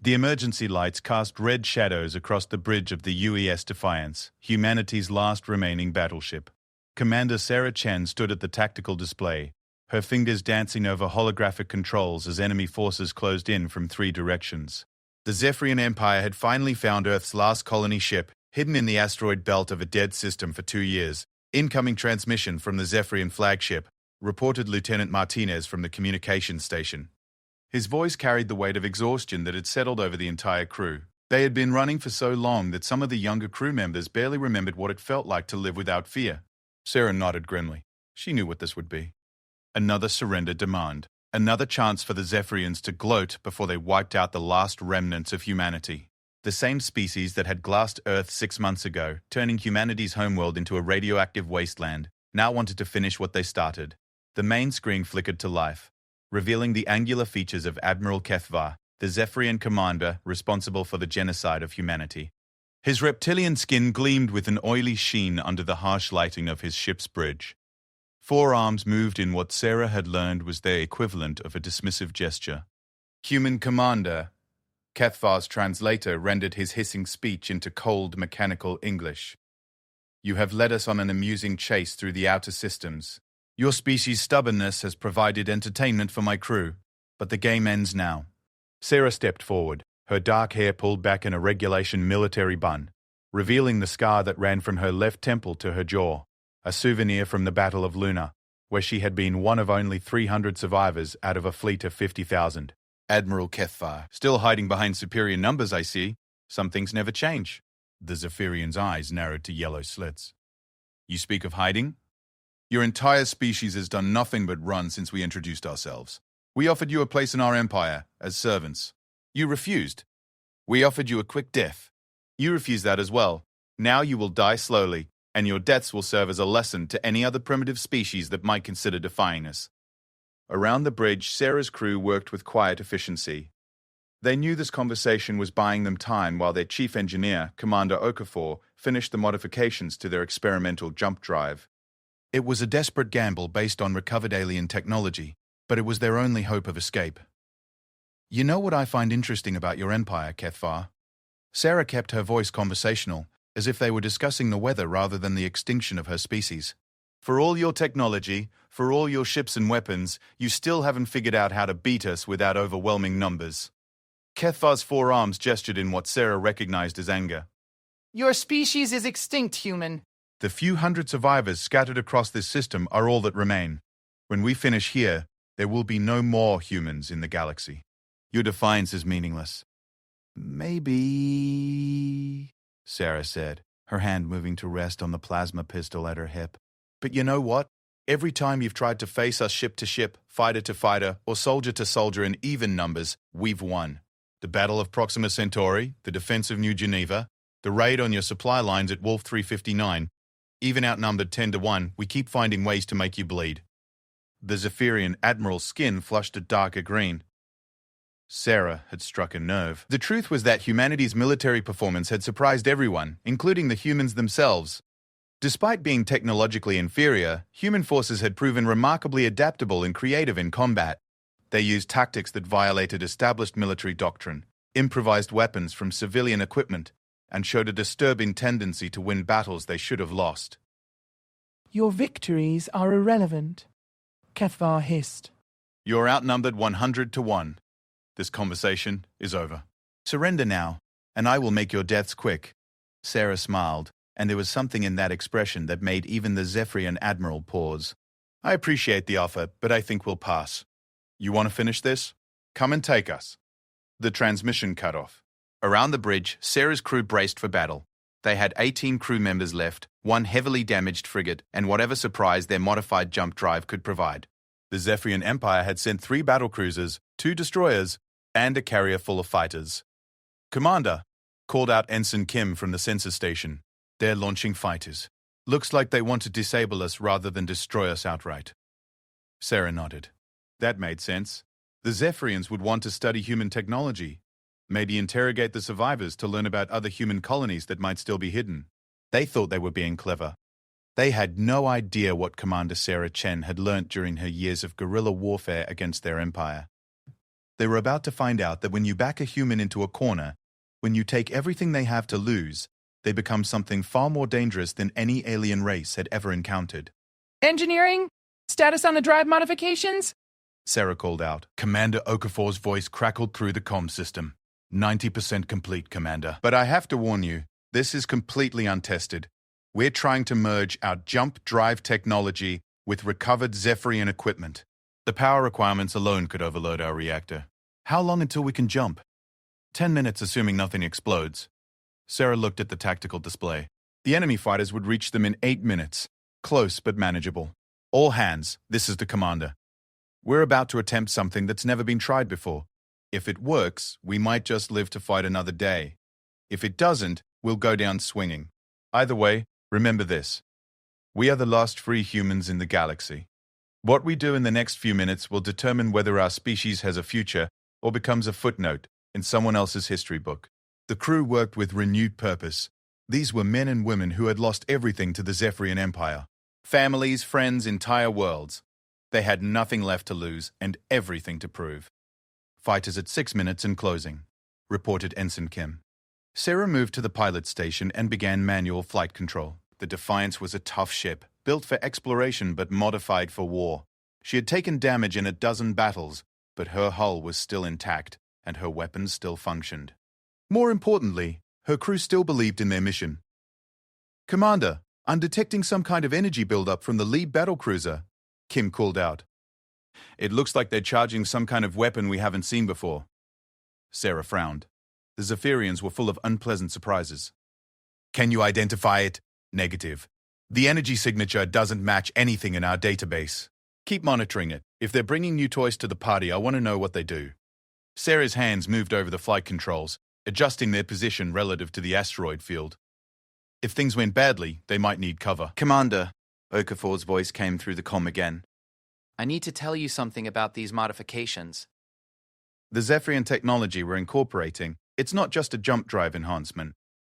The emergency lights cast red shadows across the bridge of the UES Defiance, humanity's last remaining battleship. Commander Sarah Chen stood at the tactical display, her fingers dancing over holographic controls as enemy forces closed in from 3 directions. The Zephyrian Empire had finally found Earth's last colony ship, hidden in the asteroid belt of a dead system for 2 years. Incoming transmission from the Zephyrian flagship, reported Lieutenant Martinez from the communications station. His voice carried the weight of exhaustion that had settled over the entire crew. They had been running for so long that some of the younger crew members barely remembered what it felt like to live without fear. Sarah nodded grimly. She knew what this would be. Another surrender demand. Another chance for the Zephyrians to gloat before they wiped out the last remnants of humanity. The same species that had glassed Earth 6 months ago, turning humanity's homeworld into a radioactive wasteland, now wanted to finish what they started. The main screen flickered to life, revealing the angular features of Admiral HFY, the Zephyrian commander responsible for the genocide of humanity. His reptilian skin gleamed with an oily sheen under the harsh lighting of his ship's bridge. 4 arms moved in what Sarah had learned was their equivalent of a dismissive gesture. Human commander. HFY's translator rendered his hissing speech into cold, mechanical English. You have led us on an amusing chase through the outer systems. Your species' stubbornness has provided entertainment for my crew, but the game ends now. Sarah stepped forward, her dark hair pulled back in a regulation military bun, revealing the scar that ran from her left temple to her jaw, a souvenir from the Battle of Luna, where she had been one of only 300 survivors out of a fleet of 50,000. Admiral HFY, still hiding behind superior numbers, I see. Some things never change. The Zephyrian's eyes narrowed to yellow slits. You speak of hiding? Your entire species has done nothing but run since we introduced ourselves. We offered you a place in our empire, as servants. You refused. We offered you a quick death. You refused that as well. Now you will die slowly, and your deaths will serve as a lesson to any other primitive species that might consider defying us. Around the bridge, Sarah's crew worked with quiet efficiency. They knew this conversation was buying them time while their chief engineer, Commander Okafor, finished the modifications to their experimental jump drive. It was a desperate gamble based on recovered alien technology, but it was their only hope of escape. You know what I find interesting about your empire, HFY? Sarah kept her voice conversational, as if they were discussing the weather rather than the extinction of her species. For all your technology, for all your ships and weapons, you still haven't figured out how to beat us without overwhelming numbers. HFY's 4 arms gestured in what Sarah recognized as anger. Your species is extinct, human. The few hundred survivors scattered across this system are all that remain. When we finish here, there will be no more humans in the galaxy. Your defiance is meaningless. Maybe, Sarah said, her hand moving to rest on the plasma pistol at her hip. But you know what? Every time you've tried to face us ship to ship, fighter to fighter, or soldier to soldier in even numbers, we've won. The Battle of Proxima Centauri, the defense of New Geneva, the raid on your supply lines at Wolf 359. Even outnumbered 10-1, we keep finding ways to make you bleed. The Zephyrian admiral's skin flushed a darker green. Sarah had struck a nerve. The truth was that humanity's military performance had surprised everyone, including the humans themselves. Despite being technologically inferior, human forces had proven remarkably adaptable and creative in combat. They used tactics that violated established military doctrine, improvised weapons from civilian equipment, and showed a disturbing tendency to win battles they should have lost. Your victories are irrelevant, HFY hissed. You're outnumbered 100-1. This conversation is over. Surrender now, and I will make your deaths quick. Sarah smiled, and there was something in that expression that made even the Zephyrian admiral pause. I appreciate the offer, but I think we'll pass. You want to finish this? Come and take us. The transmission cut off. Around the bridge, Sarah's crew braced for battle. They had 18 crew members left, 1 heavily damaged frigate, and whatever surprise their modified jump drive could provide. The Zephyrian Empire had sent 3 battlecruisers, 2 destroyers, and a carrier full of fighters. Commander, called out Ensign Kim from the sensor station. They're launching fighters. Looks like they want to disable us rather than destroy us outright. Sarah nodded. That made sense. The Zephyrians would want to study human technology. Maybe interrogate the survivors to learn about other human colonies that might still be hidden. They thought they were being clever. They had no idea what Commander Sarah Chen had learnt during her years of guerrilla warfare against their empire. They were about to find out that when you back a human into a corner, when you take everything they have to lose, they become something far more dangerous than any alien race had ever encountered. Engineering? Status on the drive modifications? Sarah called out. Commander Okafor's voice crackled through the comm system. 90% complete, Commander. But I have to warn you, this is completely untested. We're trying to merge our jump drive technology with recovered Zephyrian equipment. The power requirements alone could overload our reactor. How long until we can jump? 10 minutes, assuming nothing explodes. Sarah looked at the tactical display. The enemy fighters would reach them in 8 minutes. Close but manageable. All hands, this is the commander. We're about to attempt something that's never been tried before. If it works, we might just live to fight another day. If it doesn't, we'll go down swinging. Either way, remember this. We are the last free humans in the galaxy. What we do in the next few minutes will determine whether our species has a future or becomes a footnote in someone else's history book. The crew worked with renewed purpose. These were men and women who had lost everything to the Zephyrian Empire. Families, friends, entire worlds. They had nothing left to lose and everything to prove. Fighters at 6 minutes and closing, reported Ensign Kim. Sarah moved to the pilot station and began manual flight control. The Defiance was a tough ship, built for exploration but modified for war. She had taken damage in a dozen battles, but her hull was still intact and her weapons still functioned. More importantly, her crew still believed in their mission. Commander, I'm detecting some kind of energy buildup from the lead battlecruiser, Kim called out. It looks like they're charging some kind of weapon we haven't seen before. Sarah frowned. The Zephyrians were full of unpleasant surprises. Can you identify it? Negative. The energy signature doesn't match anything in our database. Keep monitoring it. If they're bringing new toys to the party, I want to know what they do. Sarah's hands moved over the flight controls, adjusting their position relative to the asteroid field. If things went badly, they might need cover. Commander, Okafor's voice came through the comm again. I need to tell you something about these modifications. The Zephyrian technology we're incorporating, it's not just a jump drive enhancement.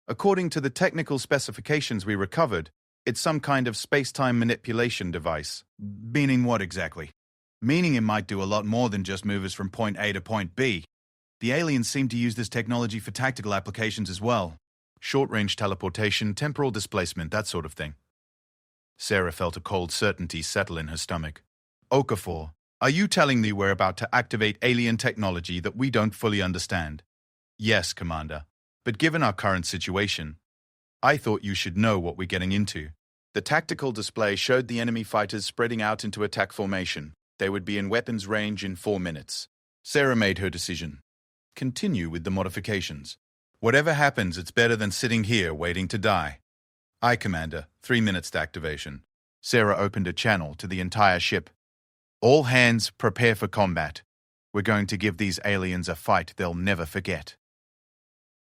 According to the technical specifications we recovered, it's some kind of space-time manipulation device. Meaning what exactly? Meaning it might do a lot more than just move us from point A to point B. The aliens seem to use this technology for tactical applications as well. Short-range teleportation, temporal displacement, that sort of thing. Sarah felt a cold certainty settle in her stomach. Okafor, are you telling me we're about to activate alien technology that we don't fully understand? Yes, Commander. But given our current situation, I thought you should know what we're getting into. The tactical display showed the enemy fighters spreading out into attack formation. They would be in weapons range in 4 minutes. Sarah made her decision. Continue with the modifications. Whatever happens, it's better than sitting here waiting to die. Aye, Commander. 3 minutes to activation. Sarah opened a channel to the entire ship. All hands, prepare for combat. We're going to give these aliens a fight they'll never forget.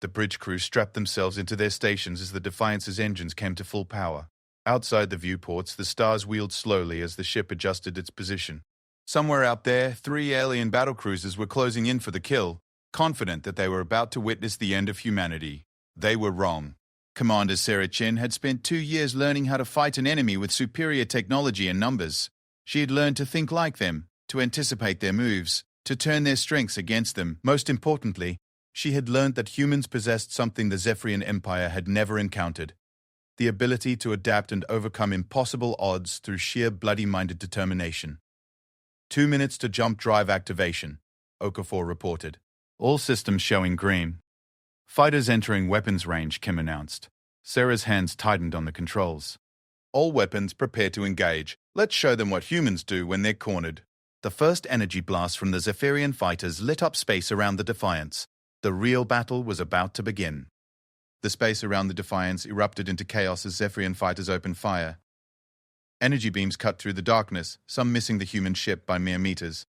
The bridge crew strapped themselves into their stations as the Defiance's engines came to full power. Outside the viewports, the stars wheeled slowly as the ship adjusted its position. Somewhere out there, 3 alien battlecruisers were closing in for the kill, confident that they were about to witness the end of humanity. They were wrong. Commander Sarah Chen had spent 2 years learning how to fight an enemy with superior technology and numbers. She had learned to think like them, to anticipate their moves, to turn their strengths against them. Most importantly, she had learned that humans possessed something the Zephyrian Empire had never encountered: the ability to adapt and overcome impossible odds through sheer bloody-minded determination. 2 minutes to jump drive activation, Okafor reported. All systems showing green. Fighters entering weapons range, Kim announced. Sarah's hands tightened on the controls. All weapons prepare to engage. Let's show them what humans do when they're cornered. The first energy blast from the Zephyrian fighters lit up space around the Defiance. The real battle was about to begin. The space around the Defiance erupted into chaos as Zephyrian fighters opened fire. Energy beams cut through the darkness, some missing the human ship by mere meters.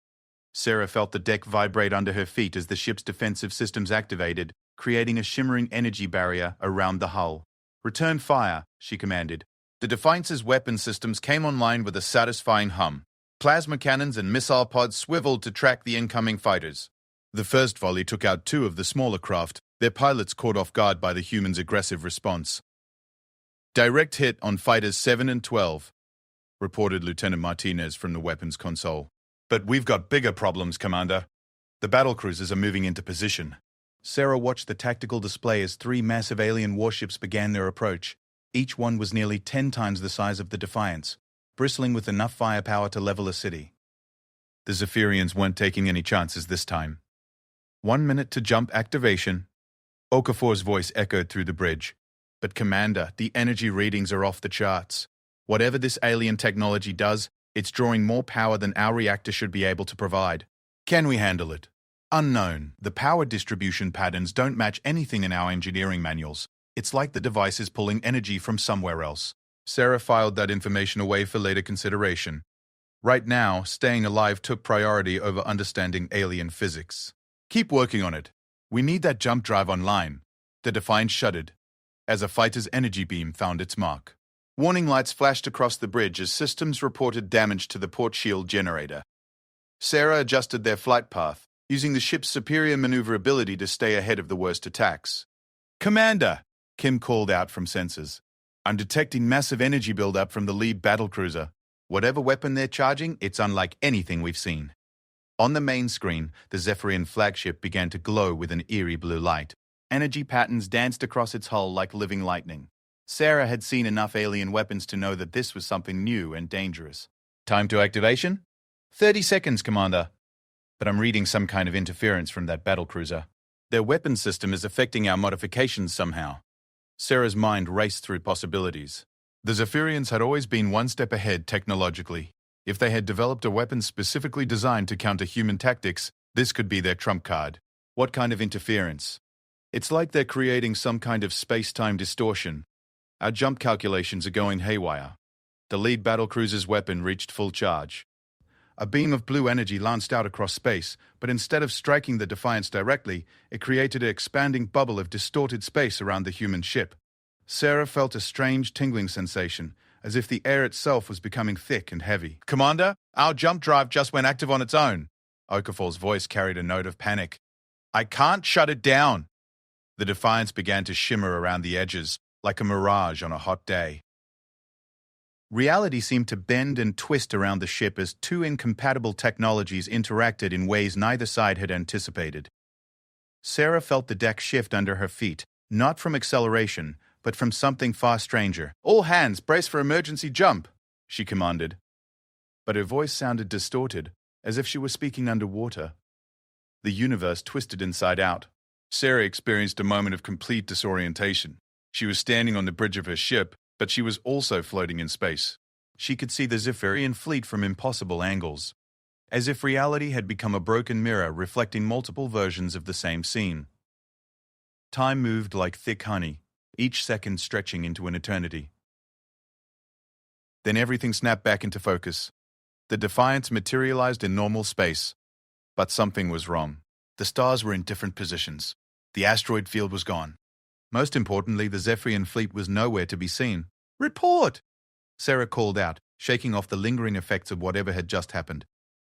Sarah felt the deck vibrate under her feet as the ship's defensive systems activated, creating a shimmering energy barrier around the hull. Return fire, she commanded. The Defiance's weapon systems came online with a satisfying hum. Plasma cannons and missile pods swiveled to track the incoming fighters. The first volley took out 2 of the smaller craft, their pilots caught off guard by the humans' aggressive response. Direct hit on fighters 7 and 12, reported Lieutenant Martinez from the weapons console. But we've got bigger problems, Commander. The battlecruisers are moving into position. Sarah watched the tactical display as 3 massive alien warships began their approach. Each one was nearly 10 times the size of the Defiance, bristling with enough firepower to level a city. The Zephyrians weren't taking any chances this time. 1 minute to jump activation. Okafor's voice echoed through the bridge. But Commander, the energy readings are off the charts. Whatever this alien technology does, it's drawing more power than our reactor should be able to provide. Can we handle it? Unknown. The power distribution patterns don't match anything in our engineering manuals. It's like the device is pulling energy from somewhere else. Sarah filed that information away for later consideration. Right now, staying alive took priority over understanding alien physics. Keep working on it. We need that jump drive online. The Defiance shuddered as a fighter's energy beam found its mark. Warning lights flashed across the bridge as systems reported damage to the port shield generator. Sarah adjusted their flight path, using the ship's superior maneuverability to stay ahead of the worst attacks. Commander, Kim called out from sensors. I'm detecting massive energy buildup from the lead battlecruiser. Whatever weapon they're charging, it's unlike anything we've seen. On the main screen, the Zephyrian flagship began to glow with an eerie blue light. Energy patterns danced across its hull like living lightning. Sarah had seen enough alien weapons to know that this was something new and dangerous. Time to activation? 30 seconds, Commander. But I'm reading some kind of interference from that battlecruiser. Their weapon system is affecting our modifications somehow. Sarah's mind raced through possibilities. The Zephyrians had always been one step ahead technologically. If they had developed a weapon specifically designed to counter human tactics, this could be their trump card. What kind of interference? It's like they're creating some kind of space-time distortion. Our jump calculations are going haywire. The lead battlecruiser's weapon reached full charge. A beam of blue energy lanced out across space, but instead of striking the Defiance directly, it created an expanding bubble of distorted space around the human ship. Sarah felt a strange tingling sensation, as if the air itself was becoming thick and heavy. Commander, our jump drive just went active on its own. Okafor's voice carried a note of panic. I can't shut it down. The Defiance began to shimmer around the edges, like a mirage on a hot day. Reality seemed to bend and twist around the ship as 2 incompatible technologies interacted in ways neither side had anticipated. Sarah felt the deck shift under her feet, not from acceleration, but from something far stranger. All hands, brace for emergency jump, she commanded. But her voice sounded distorted, as if she were speaking underwater. The universe twisted inside out. Sarah experienced a moment of complete disorientation. She was standing on the bridge of her ship, but she was also floating in space. She could see the Zephyrian fleet from impossible angles, as if reality had become a broken mirror reflecting multiple versions of the same scene. Time moved like thick honey, each second stretching into an eternity. Then everything snapped back into focus. The Defiance materialized in normal space, but something was wrong. The stars were in different positions. The asteroid field was gone. Most importantly, the Zephyrian fleet was nowhere to be seen. Report! Sarah called out, shaking off the lingering effects of whatever had just happened.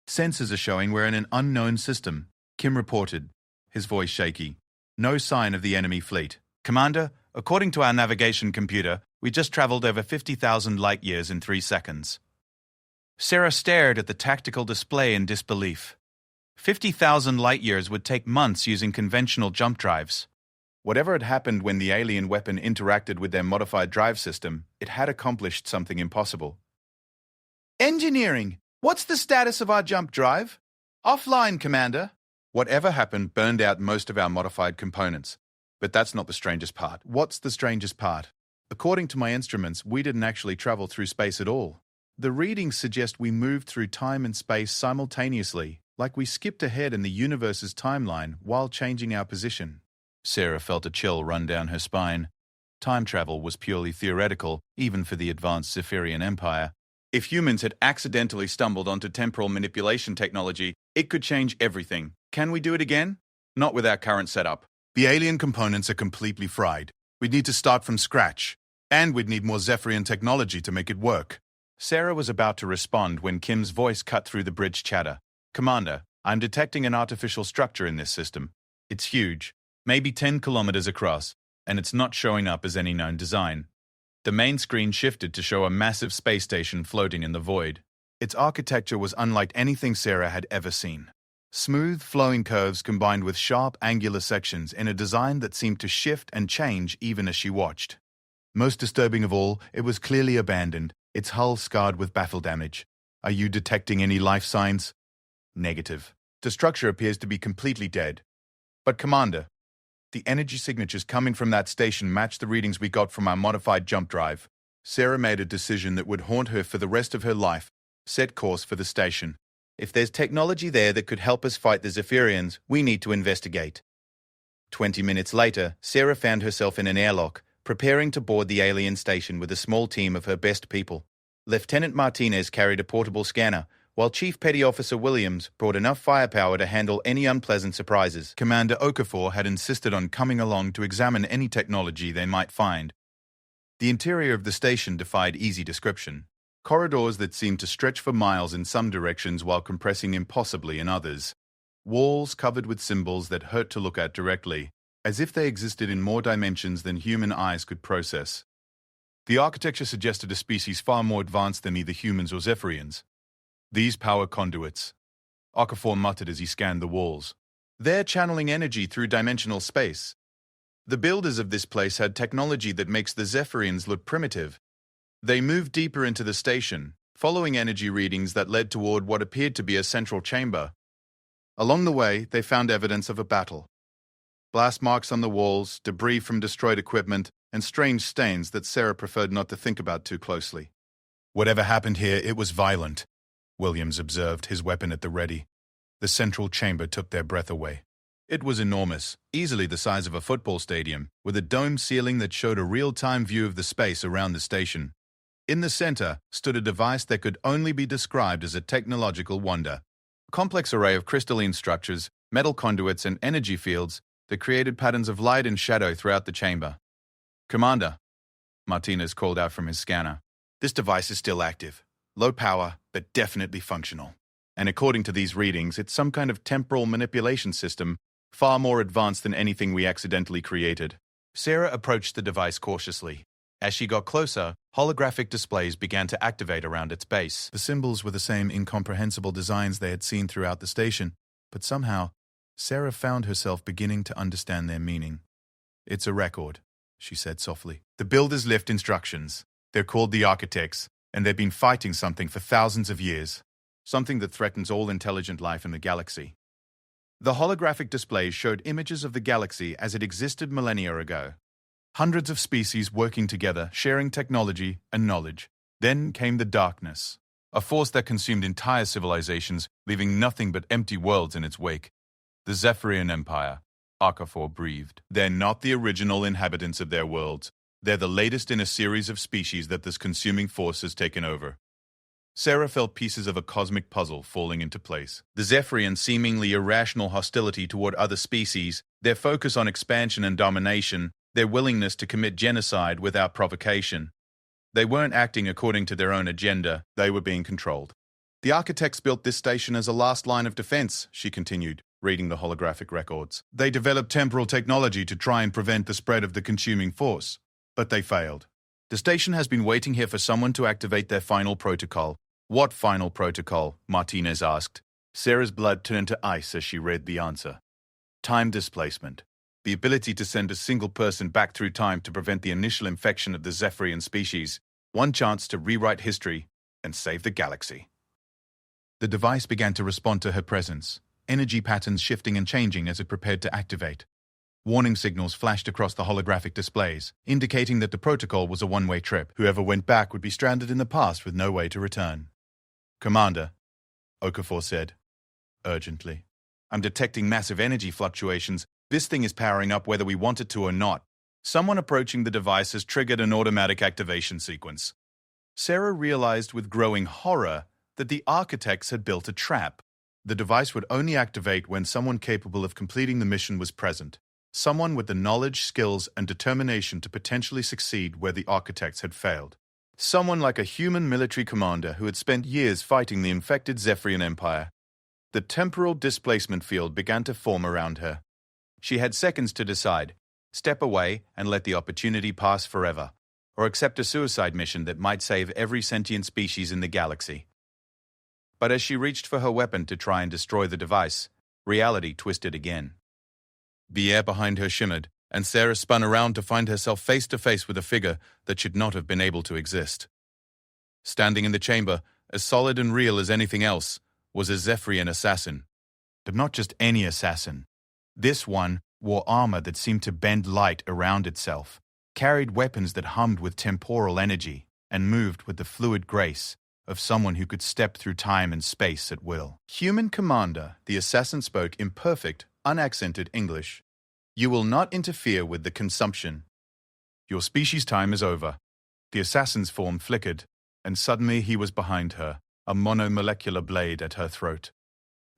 Sensors are showing we're in an unknown system, Kim reported, his voice shaky. No sign of the enemy fleet. Commander, according to our navigation computer, we just traveled over 50,000 light-years in 3 seconds. Sarah stared at the tactical display in disbelief. 50,000 light-years would take months using conventional jump drives. Whatever had happened when the alien weapon interacted with their modified drive system, it had accomplished something impossible. Engineering! What's the status of our jump drive? Offline, Commander. Whatever happened burned out most of our modified components. But that's not the strangest part. What's the strangest part? According to my instruments, we didn't actually travel through space at all. The readings suggest we moved through time and space simultaneously, like we skipped ahead in the universe's timeline while changing our position. Sarah felt a chill run down her spine. Time travel was purely theoretical, even for the advanced Zephyrian Empire. If humans had accidentally stumbled onto temporal manipulation technology, it could change everything. Can we do it again? Not with our current setup. The alien components are completely fried. We'd need to start from scratch. And we'd need more Zephyrian technology to make it work. Sarah was about to respond when Kim's voice cut through the bridge chatter. Commander, I'm detecting an artificial structure in this system. It's huge, maybe 10 kilometers across, and it's not showing up as any known design. The main screen shifted to show a massive space station floating in the void. Its architecture was unlike anything Sarah had ever seen. Smooth, flowing curves combined with sharp, angular sections in a design that seemed to shift and change even as she watched. Most disturbing of all, it was clearly abandoned, its hull scarred with battle damage. Are you detecting any life signs? Negative. The structure appears to be completely dead. But Commander, the energy signatures coming from that station match the readings we got from our modified jump drive. Sarah made a decision that would haunt her for the rest of her life. Set course for the station. If there's technology there that could help us fight the Zephyrians, we need to investigate. 20 minutes later, Sarah found herself in an airlock, preparing to board the alien station with a small team of her best people. Lieutenant Martinez carried a portable scanner, while Chief Petty Officer Williams brought enough firepower to handle any unpleasant surprises. Commander Okafor had insisted on coming along to examine any technology they might find. The interior of the station defied easy description. Corridors that seemed to stretch for miles in some directions while compressing impossibly in others. Walls covered with symbols that hurt to look at directly, as if they existed in more dimensions than human eyes could process. The architecture suggested a species far more advanced than either humans or Zephyrians. These power conduits, Okafor muttered as he scanned the walls. They're channeling energy through dimensional space. The builders of this place had technology that makes the Zephyrians look primitive. They moved deeper into the station, following energy readings that led toward what appeared to be a central chamber. Along the way, they found evidence of a battle. Blast marks on the walls, debris from destroyed equipment, and strange stains that Sarah preferred not to think about too closely. Whatever happened here, it was violent, Williams observed, his weapon at the ready. The central chamber took their breath away. It was enormous, easily the size of a football stadium, with a domed ceiling that showed a real-time view of the space around the station. In the center stood a device that could only be described as a technological wonder. A complex array of crystalline structures, metal conduits, and energy fields that created patterns of light and shadow throughout the chamber. Commander, Martinez called out from his scanner. This device is still active. Low power, but definitely functional. And according to these readings, it's some kind of temporal manipulation system, far more advanced than anything we accidentally created. Sarah approached the device cautiously. As she got closer, holographic displays began to activate around its base. The symbols were the same incomprehensible designs they had seen throughout the station, but somehow, Sarah found herself beginning to understand their meaning. It's a record, she said softly. The builders left instructions. They're called the architects, and they've been fighting something for thousands of years. Something that threatens all intelligent life in the galaxy. The holographic displays showed images of the galaxy as it existed millennia ago. Hundreds of species working together, sharing technology and knowledge. Then came the darkness, a force that consumed entire civilizations, leaving nothing but empty worlds in its wake. The Zephyrian Empire, Okafor breathed. They're not the original inhabitants of their worlds. They're the latest in a series of species that this consuming force has taken over. Sarah felt pieces of a cosmic puzzle falling into place. The Zephyrian seemingly irrational hostility toward other species, their focus on expansion and domination, their willingness to commit genocide without provocation. They weren't acting according to their own agenda, they were being controlled. The architects built this station as a last line of defense, she continued, reading the holographic records. They developed temporal technology to try and prevent the spread of the consuming force, but they failed. The station has been waiting here for someone to activate their final protocol. What final protocol? Martinez asked. Sarah's blood turned to ice as she read the answer. Time displacement. The ability to send a single person back through time to prevent the initial infection of the Zephyrian species. One chance to rewrite history and save the galaxy. The device began to respond to her presence, energy patterns shifting and changing as it prepared to activate. Warning signals flashed across the holographic displays, indicating that the protocol was a one-way trip. Whoever went back would be stranded in the past with no way to return. Commander, Okafor said, urgently. I'm detecting massive energy fluctuations. This thing is powering up whether we want it to or not. Someone approaching the device has triggered an automatic activation sequence. Sarah realized with growing horror that the architects had built a trap. The device would only activate when someone capable of completing the mission was present. Someone with the knowledge, skills, and determination to potentially succeed where the architects had failed. Someone like a human military commander who had spent years fighting the infected Zephyrian Empire. The temporal displacement field began to form around her. She had seconds to decide, step away and let the opportunity pass forever, or accept a suicide mission that might save every sentient species in the galaxy. But as she reached for her weapon to try and destroy the device, Reality twisted again. The air behind her shimmered, and Sarah spun around to find herself face to face with a figure that should not have been able to exist. Standing in the chamber, as solid and real as anything else, was a Zephyrian assassin. But not just any assassin. This one wore armor that seemed to bend light around itself, carried weapons that hummed with temporal energy, and moved with the fluid grace of someone who could step through time and space at will. Human commander, the assassin spoke in perfect, unaccented English. You will not interfere with the consumption. Your species' time is over. The assassin's form flickered, and suddenly he was behind her, a monomolecular blade at her throat.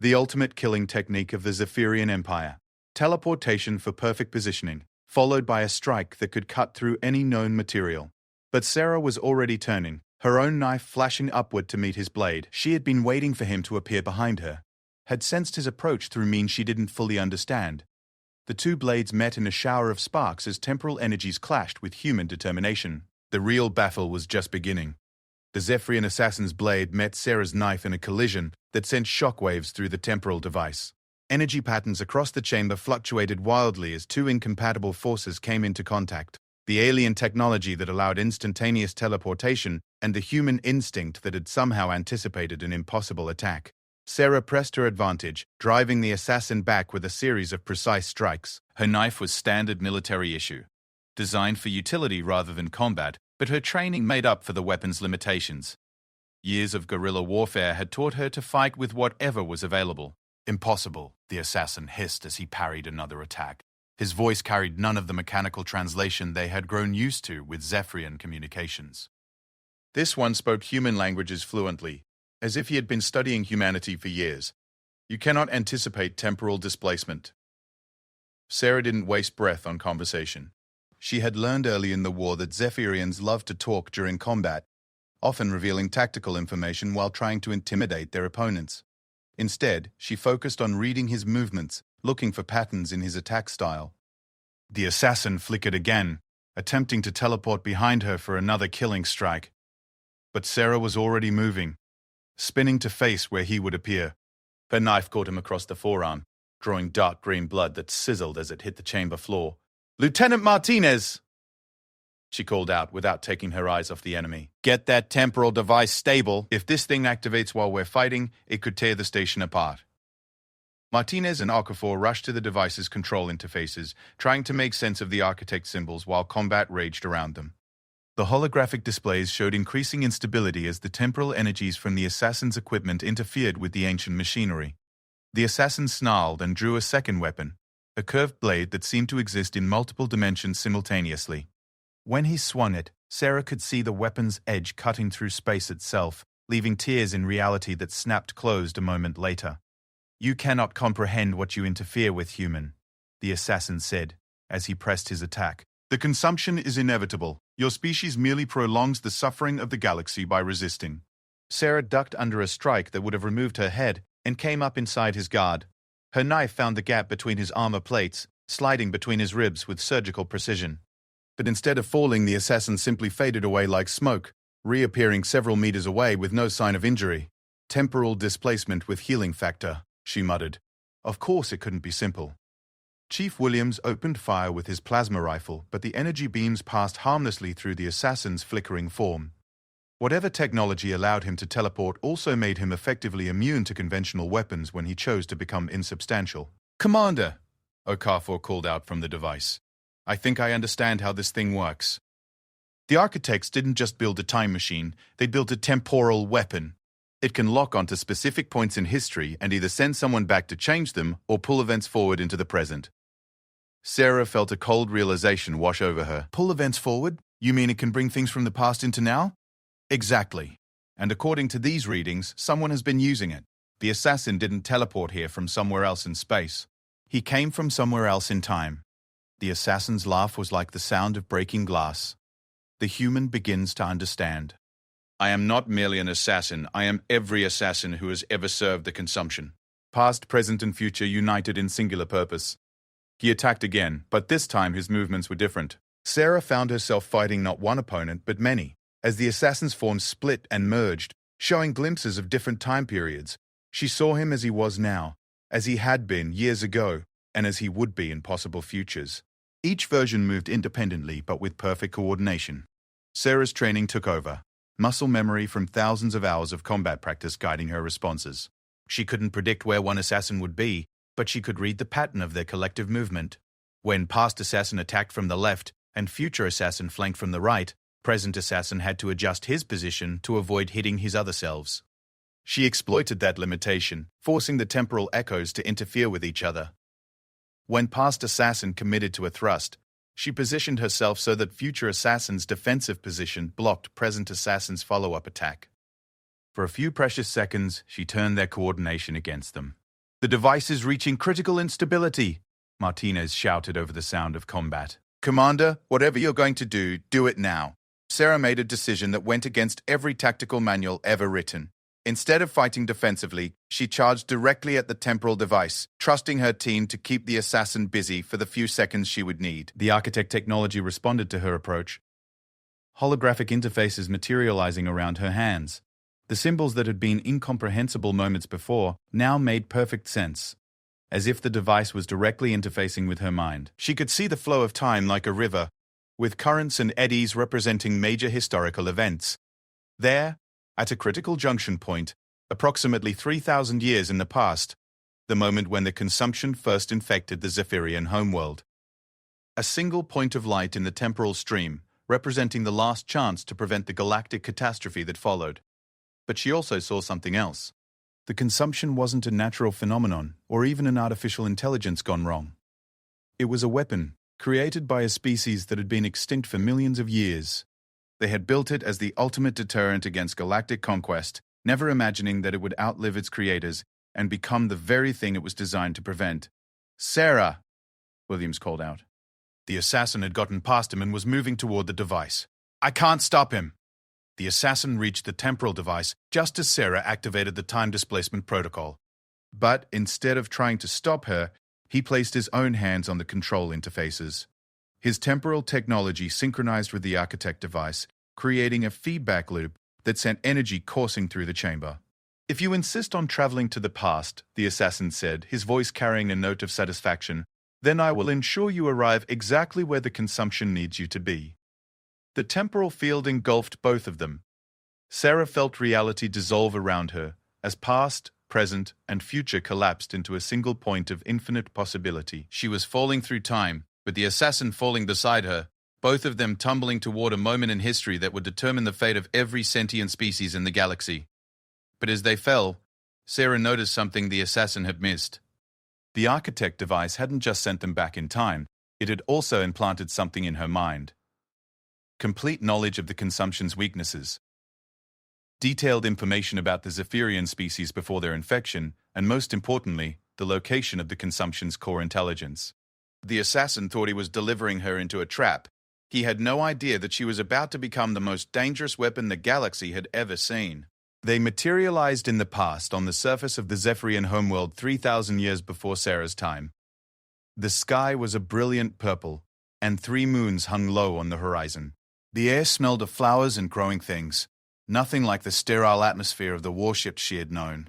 The ultimate killing technique of the Zephyrian Empire. Teleportation for perfect positioning, followed by a strike that could cut through any known material. But Sarah was already turning, her own knife flashing upward to meet his blade. She had been waiting for him to appear behind her, had sensed his approach through means she didn't fully understand. The two blades met in a shower of sparks as temporal energies clashed with human determination. The real battle was just beginning. The Zephyrian assassin's blade met Sarah's knife in a collision that sent shockwaves through the temporal device. Energy patterns across the chamber fluctuated wildly as two incompatible forces came into contact. The alien technology that allowed instantaneous teleportation and the human instinct that had somehow anticipated an impossible attack. Sarah pressed her advantage, driving the assassin back with a series of precise strikes. Her knife was standard military issue, designed for utility rather than combat, but her training made up for the weapon's limitations. Years of guerrilla warfare had taught her to fight with whatever was available. Impossible, the assassin hissed as he parried another attack. His voice carried none of the mechanical translation they had grown used to with Zephyrian communications. This one spoke human languages fluently, as if he had been studying humanity for years. You cannot anticipate temporal displacement. Sarah didn't waste breath on conversation. She had learned early in the war that Zephyrians loved to talk during combat, often revealing tactical information while trying to intimidate their opponents. Instead, she focused on reading his movements, looking for patterns in his attack style. The assassin flickered again, attempting to teleport behind her for another killing strike. But Sarah was already moving, spinning to face where he would appear. Her knife caught him across the forearm, drawing dark green blood that sizzled as it hit the chamber floor. "Lieutenant Martinez!" she called out without taking her eyes off the enemy. "Get that temporal device stable. If this thing activates while we're fighting, it could tear the station apart." Martinez and Okafor rushed to the device's control interfaces, trying to make sense of the architect symbols while combat raged around them. The holographic displays showed increasing instability as the temporal energies from the assassin's equipment interfered with the ancient machinery. The assassin snarled and drew a second weapon, a curved blade that seemed to exist in multiple dimensions simultaneously. When he swung it, Sarah could see the weapon's edge cutting through space itself, leaving tears in reality that snapped closed a moment later. "You cannot comprehend what you interfere with, human," the assassin said, as he pressed his attack. "The consumption is inevitable. Your species merely prolongs the suffering of the galaxy by resisting." Sarah ducked under a strike that would have removed her head and came up inside his guard. Her knife found the gap between his armor plates, sliding between his ribs with surgical precision. But instead of falling, the assassin simply faded away like smoke, reappearing several meters away with no sign of injury. "Temporal displacement with healing factor," she muttered. Of course it couldn't be simple. Chief Williams opened fire with his plasma rifle, but the energy beams passed harmlessly through the assassin's flickering form. Whatever technology allowed him to teleport also made him effectively immune to conventional weapons when he chose to become insubstantial. "Commander," Okafor called out from the device, "I think I understand how this thing works." The architects didn't just build a time machine, they built a temporal weapon. It can lock onto specific points in history and either send someone back to change them or pull events forward into the present. Sarah felt a cold realization wash over her. "Pull events forward? You mean it can bring things from the past into now?" "Exactly. And according to these readings, someone has been using it. The assassin didn't teleport here from somewhere else in space. He came from somewhere else in time." The assassin's laugh was like the sound of breaking glass. The human begins to understand. "I am not merely an assassin, I am every assassin who has ever served the consumption. Past, present, and future united in singular purpose." He attacked again, but this time his movements were different. Sarah found herself fighting not one opponent, but many, as the assassin's form split and merged, showing glimpses of different time periods. She saw him as he was now, as he had been years ago, and as he would be in possible futures. Each version moved independently but with perfect coordination. Sarah's training took over, muscle memory from thousands of hours of combat practice guiding her responses. She couldn't predict where one assassin would be, but she could read the pattern of their collective movement. When past assassin attacked from the left and future assassin flanked from the right, present assassin had to adjust his position to avoid hitting his other selves. She exploited that limitation, forcing the temporal echoes to interfere with each other. When past assassin committed to a thrust, she positioned herself so that future assassin's defensive position blocked present assassin's follow-up attack. For a few precious seconds, she turned their coordination against them. "The device is reaching critical instability," Martinez shouted over the sound of combat. "Commander, whatever you're going to do, do it now." Sarah made a decision that went against every tactical manual ever written. Instead of fighting defensively, she charged directly at the temporal device, trusting her team to keep the assassin busy for the few seconds she would need. The architect technology responded to her approach. Holographic interfaces materializing around her hands. The symbols that had been incomprehensible moments before now made perfect sense, as if the device was directly interfacing with her mind. She could see the flow of time like a river, with currents and eddies representing major historical events. There, at a critical junction point, approximately 3,000 years in the past, the moment when the consumption first infected the Zephyrian homeworld. A single point of light in the temporal stream, representing the last chance to prevent the galactic catastrophe that followed. But she also saw something else. The consumption wasn't a natural phenomenon, or even an artificial intelligence gone wrong. It was a weapon, created by a species that had been extinct for millions of years. They had built it as the ultimate deterrent against galactic conquest, never imagining that it would outlive its creators and become the very thing it was designed to prevent. "Sarah!" Williams called out. The assassin had gotten past him and was moving toward the device. "I can't stop him!" The assassin reached the temporal device just as Sarah activated the time displacement protocol. But instead of trying to stop her, he placed his own hands on the control interfaces. His temporal technology synchronized with the architect device, creating a feedback loop that sent energy coursing through the chamber. "If you insist on traveling to the past," the assassin said, his voice carrying a note of satisfaction, "then I will ensure you arrive exactly where the consumption needs you to be." The temporal field engulfed both of them. Sarah felt reality dissolve around her, as past, present, and future collapsed into a single point of infinite possibility. She was falling through time, with the assassin falling beside her, both of them tumbling toward a moment in history that would determine the fate of every sentient species in the galaxy. But as they fell, Sarah noticed something the assassin had missed. The architect device hadn't just sent them back in time, it had also implanted something in her mind. Complete knowledge of the consumption's weaknesses. Detailed information about the Zephyrian species before their infection, and most importantly, the location of the consumption's core intelligence. The assassin thought he was delivering her into a trap. He had no idea that she was about to become the most dangerous weapon the galaxy had ever seen. They materialized in the past on the surface of the Zephyrian homeworld 3,000 years before Sarah's time. The sky was a brilliant purple, and 3 moons hung low on the horizon. The air smelled of flowers and growing things, nothing like the sterile atmosphere of the warships she had known.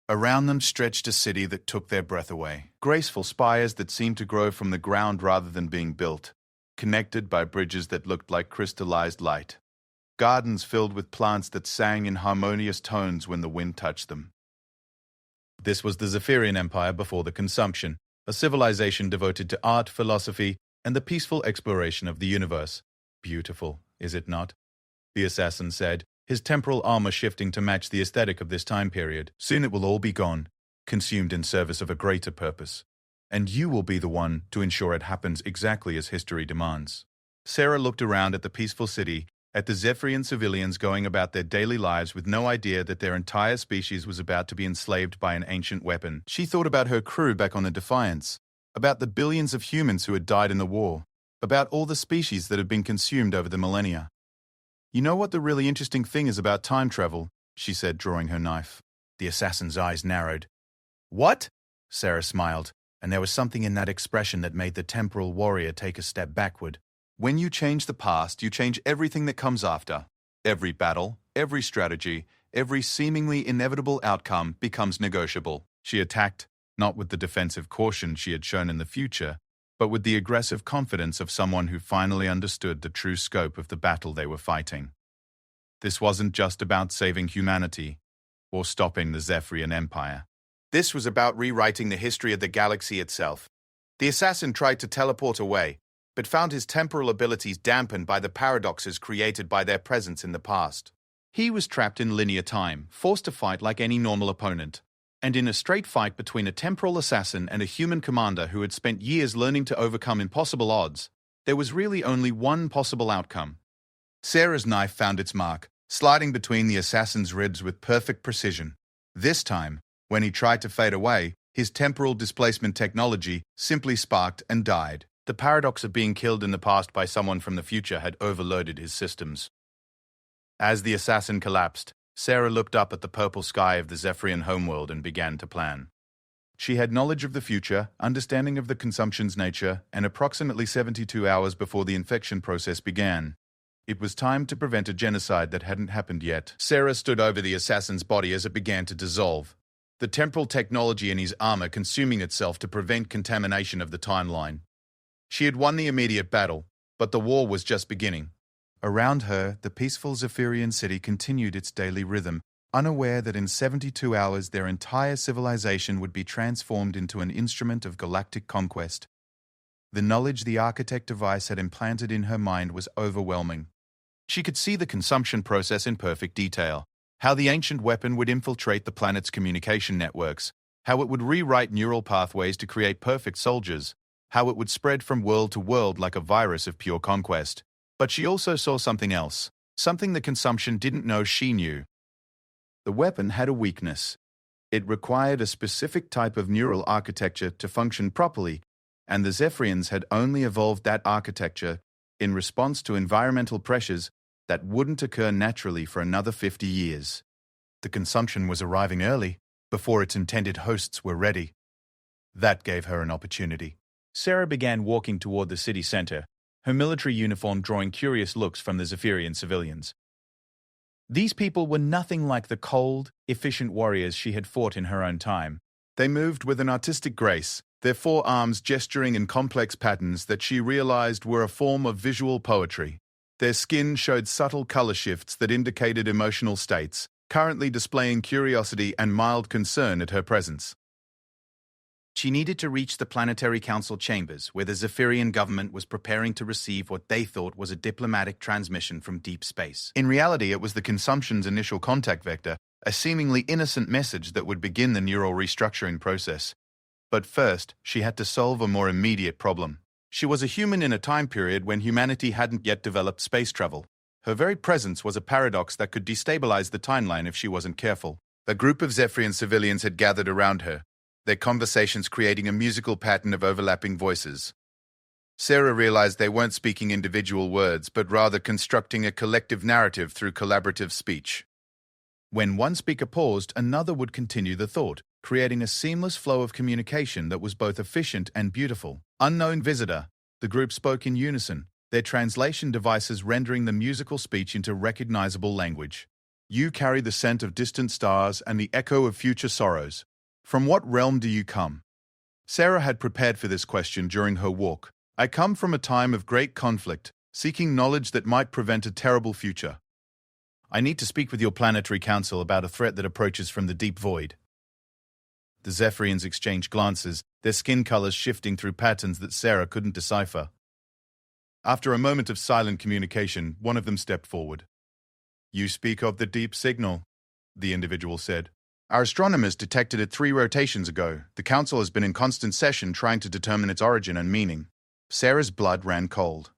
Around them stretched a city that took their breath away. Graceful spires that seemed to grow from the ground rather than being built, connected by bridges that looked like crystallized light. Gardens filled with plants that sang in harmonious tones when the wind touched them. This was the Zephyrian Empire before the consumption, a civilization devoted to art, philosophy, and the peaceful exploration of the universe. Beautiful, is it not? The assassin said, his temporal armor shifting to match the aesthetic of this time period. Soon it will all be gone, consumed in service of a greater purpose. And you will be the one to ensure it happens exactly as history demands. Sarah looked around at the peaceful city, at the Zephyrian civilians going about their daily lives with no idea that their entire species was about to be enslaved by an ancient weapon. She thought about her crew back on the Defiance, about the billions of humans who had died in the war, about all the species that had been consumed over the millennia. "You know what the really interesting thing is about time travel?" she said, drawing her knife. The assassin's eyes narrowed. "What?" Sarah smiled, and there was something in that expression that made the temporal warrior take a step backward. "When you change the past, you change everything that comes after. Every battle, every strategy, every seemingly inevitable outcome becomes negotiable." She attacked, not with the defensive caution she had shown in the future, but with the aggressive confidence of someone who finally understood the true scope of the battle they were fighting. This wasn't just about saving humanity or stopping the Zephyrian Empire. This was about rewriting the history of the galaxy itself. The assassin tried to teleport away, but found his temporal abilities dampened by the paradoxes created by their presence in the past. He was trapped in linear time, forced to fight like any normal opponent, and in a straight fight between a temporal assassin and a human commander who had spent years learning to overcome impossible odds, there was really only one possible outcome. Sarah's knife found its mark, sliding between the assassin's ribs with perfect precision. This time, when he tried to fade away, his temporal displacement technology simply sparked and died. The paradox of being killed in the past by someone from the future had overloaded his systems. As the assassin collapsed, Sarah looked up at the purple sky of the Zephyrian homeworld and began to plan. She had knowledge of the future, understanding of the consumption's nature, and approximately 72 hours before the infection process began. It was time to prevent a genocide that hadn't happened yet. Sarah stood over the assassin's body as it began to dissolve, the temporal technology in his armor consuming itself to prevent contamination of the timeline. She had won the immediate battle, but the war was just beginning. Around her, the peaceful Zephyrian city continued its daily rhythm, unaware that in 72 hours their entire civilization would be transformed into an instrument of galactic conquest. The knowledge the architect device had implanted in her mind was overwhelming. She could see the consumption process in perfect detail, how the ancient weapon would infiltrate the planet's communication networks, how it would rewrite neural pathways to create perfect soldiers, how it would spread from world to world like a virus of pure conquest. But she also saw something else, something the consumption didn't know she knew. The weapon had a weakness. It required a specific type of neural architecture to function properly, and the Zephyrians had only evolved that architecture in response to environmental pressures that wouldn't occur naturally for another 50 years. The consumption was arriving early, before its intended hosts were ready. That gave her an opportunity. Sarah began walking toward the city center, her military uniform drawing curious looks from the Zephyrian civilians. These people were nothing like the cold, efficient warriors she had fought in her own time. They moved with an artistic grace, their forearms gesturing in complex patterns that she realized were a form of visual poetry. Their skin showed subtle color shifts that indicated emotional states, currently displaying curiosity and mild concern at her presence. She needed to reach the Planetary Council chambers, where the Zephyrian government was preparing to receive what they thought was a diplomatic transmission from deep space. In reality, it was the consumption's initial contact vector, a seemingly innocent message that would begin the neural restructuring process. But first, she had to solve a more immediate problem. She was a human in a time period when humanity hadn't yet developed space travel. Her very presence was a paradox that could destabilize the timeline if she wasn't careful. A group of Zephyrian civilians had gathered around her, their conversations creating a musical pattern of overlapping voices. Sarah realized they weren't speaking individual words, but rather constructing a collective narrative through collaborative speech. When one speaker paused, another would continue the thought, creating a seamless flow of communication that was both efficient and beautiful. Unknown visitor, the group spoke in unison, their translation devices rendering the musical speech into recognizable language. You carry the scent of distant stars and the echo of future sorrows. From what realm do you come? Sarah had prepared for this question during her walk. I come from a time of great conflict, seeking knowledge that might prevent a terrible future. I need to speak with your planetary council about a threat that approaches from the deep void. The Zephyrians exchanged glances, their skin colors shifting through patterns that Sarah couldn't decipher. After a moment of silent communication, one of them stepped forward. You speak of the deep signal, the individual said. Our astronomers detected it 3 rotations ago. The Council has been in constant session trying to determine its origin and meaning. Sarah's blood ran cold.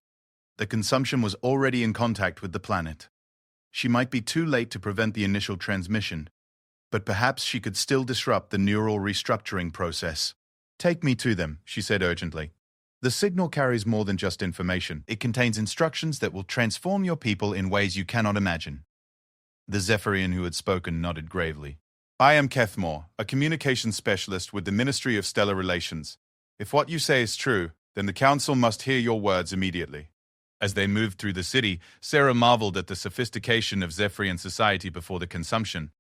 The consumption was already in contact with the planet. She might be too late to prevent the initial transmission, but perhaps she could still disrupt the neural restructuring process. Take me to them, she said urgently. The signal carries more than just information. It contains instructions that will transform your people in ways you cannot imagine. The Zephyrian who had spoken nodded gravely. I am Kethmore, a communications specialist with the Ministry of Stellar Relations. If what you say is true, then the Council must hear your words immediately. As they moved through the city, Sarah marveled at the sophistication of Zephyrian society before the consumption.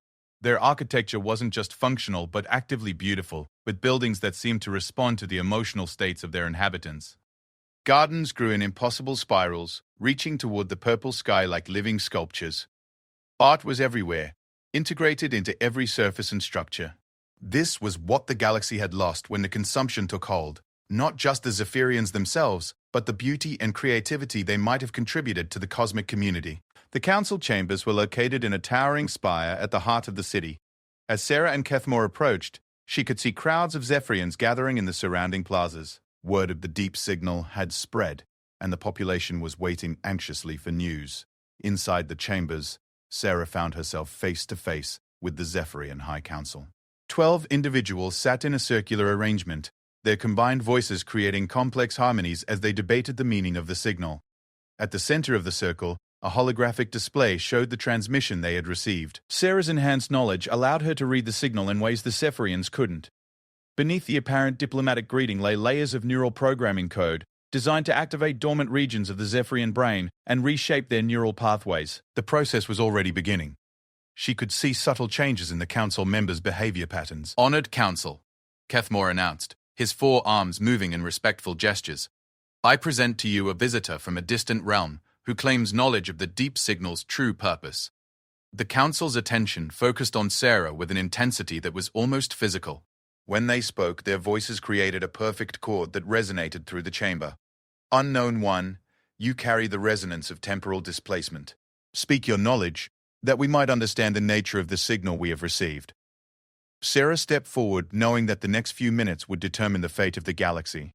Their architecture wasn't just functional but actively beautiful, with buildings that seemed to respond to the emotional states of their inhabitants. Gardens grew in impossible spirals, reaching toward the purple sky like living sculptures. Art was everywhere, integrated into every surface and structure. This was what the galaxy had lost when the consumption took hold, not just the Zephyrians themselves, but the beauty and creativity they might have contributed to the cosmic community. The council chambers were located in a towering spire at the heart of the city. As Sarah and Kethmore approached, she could see crowds of Zephyrians gathering in the surrounding plazas. Word of the deep signal had spread, and the population was waiting anxiously for news. Inside the chambers, Sarah found herself face to face with the Zephyrian High Council. 12 individuals sat in a circular arrangement, their combined voices creating complex harmonies as they debated the meaning of the signal. At the center of the circle, a holographic display showed the transmission they had received. Sarah's enhanced knowledge allowed her to read the signal in ways the Zephyrians couldn't. Beneath the apparent diplomatic greeting lay layers of neural programming code, designed to activate dormant regions of the Zephyrian brain and reshape their neural pathways. The process was already beginning. She could see subtle changes in the council members' behavior patterns. Honored Council, Kethmore announced, his 4 arms moving in respectful gestures. I present to you a visitor from a distant realm who claims knowledge of the deep signal's true purpose. The council's attention focused on Sarah with an intensity that was almost physical. When they spoke, their voices created a perfect chord that resonated through the chamber. Unknown One, you carry the resonance of temporal displacement. Speak your knowledge, that we might understand the nature of the signal we have received. Sarah stepped forward, knowing that the next few minutes would determine the fate of the galaxy.